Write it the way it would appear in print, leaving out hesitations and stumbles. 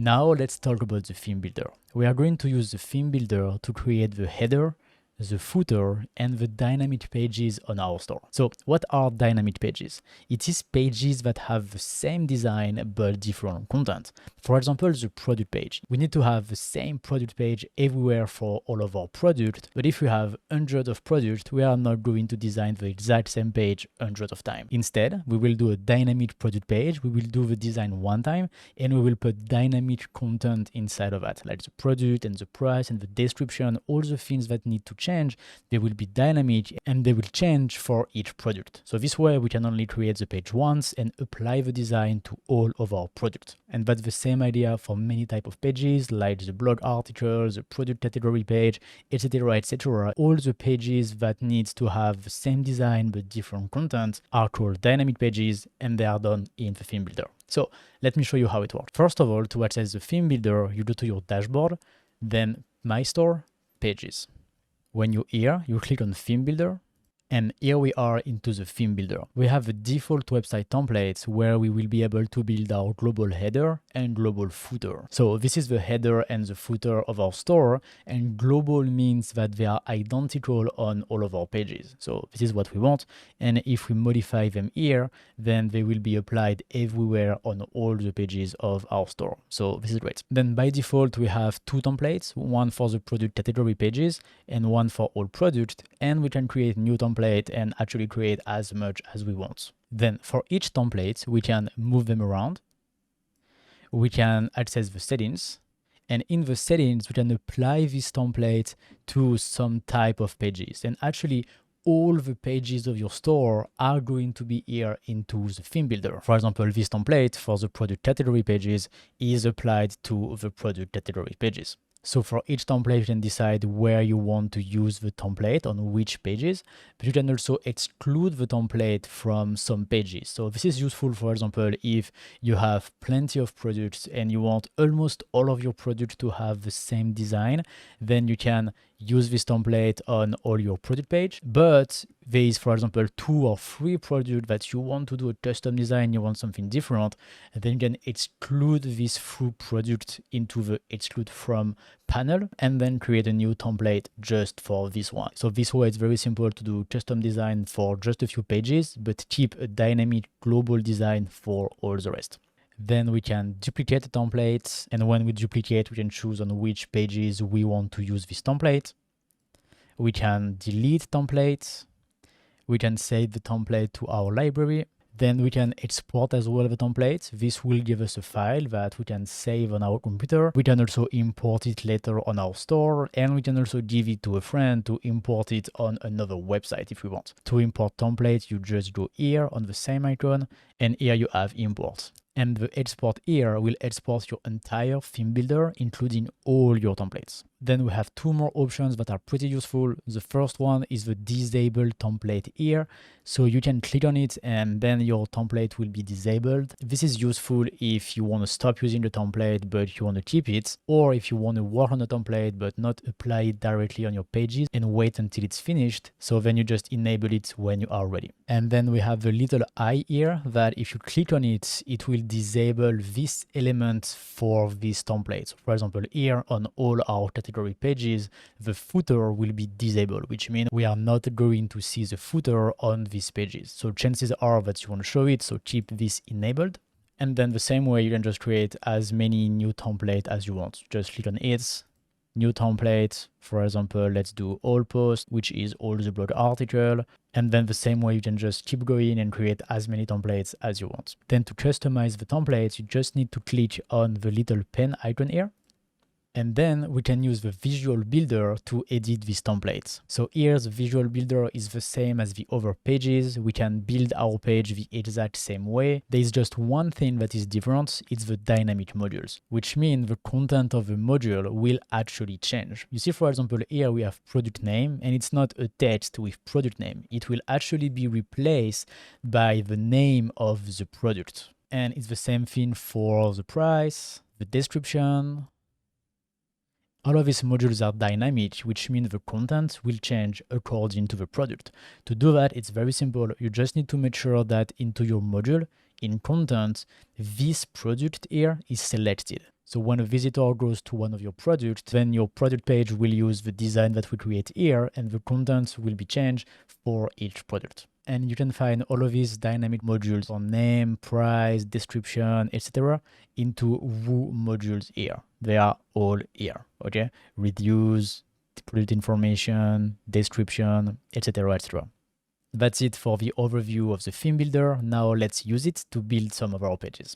Now let's talk about the theme builder. We are going to use the theme builder to create the header, the footer, and the dynamic pages on our store. So what are dynamic pages? It is pages that have the same design but different content. For example, the product page. We need to have the same product page everywhere for all of our products, but if we have hundreds of products, we are not going to design the exact same page hundreds of times. Instead, we will do a dynamic product page, we will do the design one time, and we will put dynamic content inside of that, like the product and the price and the description, all the things that need to change, they will be dynamic and they will change for each product. So this way we can only create the page once and apply the design to all of our products. And that's the same idea for many types of pages, like the blog article, the product category page, etc, etc. All the pages that need to have the same design but different content are called dynamic pages, and they are done in the theme builder. So let me show you how it works. First of all, to access the theme builder, you go to your dashboard, then My Store, Pages. When you're here, you click on Theme Builder, and here we are into the theme builder. We have a default website template where we will be able to build our global header and global footer. So this is the header and the footer of our store, and global means that they are identical on all of our pages. So this is what we want, and if we modify them here, then they will be applied everywhere on all the pages of our store. So this is great. Then by default, we have two templates, one for the product category pages and one for all products, and we can create new templates and actually create as much as we want. Then for each template, we can move them around. We can access the settings, and in the settings, we can apply this template to some type of pages. And actually, all the pages of your store are going to be here into the theme builder. For example, this template for the product category pages is applied to the product category pages. So for each template, you can decide where you want to use the template on which pages, but you can also exclude the template from some pages. So this is useful, for example, if you have plenty of products and you want almost all of your products to have the same design, then you can use this template on all your product page. But there is, for example, 2 or 3 products that you want to do a custom design, you want something different, and then you can exclude this through product into the exclude from panel and then create a new template just for this one. So this way it's very simple to do custom design for just a few pages, but keep a dynamic global design for all the rest. Then we can duplicate the templates, and when we duplicate, we can choose on which pages we want to use this template. We can delete templates. We can save the template to our library. Then we can export as well the template. This will give us a file that we can save on our computer. We can also import it later on our store, and we can also give it to a friend to import it on another website if we want. To import templates, you just go here on the same icon, and here you have import. And the export here will export your entire theme builder, including all your templates. Then we have 2 more options that are pretty useful. The first one is the disable template here. So you can click on it and then your template will be disabled. This is useful if you want to stop using the template, but you want to keep it, or if you want to work on the template, but not apply it directly on your pages and wait until it's finished. So then you just enable it when you are ready. And then we have the little eye here that if you click on it, it will disable this element for this template. So for example, here on all our category pages, the footer will be disabled, which means we are not going to see the footer on these pages. So chances are that you want to show it, so keep this enabled. And then the same way, you can just create as many new templates as you want. Just click on it, new template. For example, let's do all posts, which is all the blog article. And then the same way, you can just keep going and create as many templates as you want. Then to customize the templates, you just need to click on the little pen icon here. And then we can use the visual builder to edit these templates. So here the visual builder is the same as the other pages. We can build our page the exact same way. There is just one thing that is different. It's the dynamic modules, which means the content of the module will actually change. You see, for example, here we have product name, and it's not a text with product name. It will actually be replaced by the name of the product. And it's the same thing for the price, the description. All of these modules are dynamic, which means the content will change according to the product. To do that, it's very simple. You just need to make sure that into your module, in content, this product here is selected. So when a visitor goes to one of your products, then your product page will use the design that we create here, and the content will be changed for each product. And you can find all of these dynamic modules on name, price, description, etc. into Woo modules here. They are all here, okay? Reduce, product information, description, etc., etc. That's it for the overview of the theme builder. Now let's use it to build some of our pages.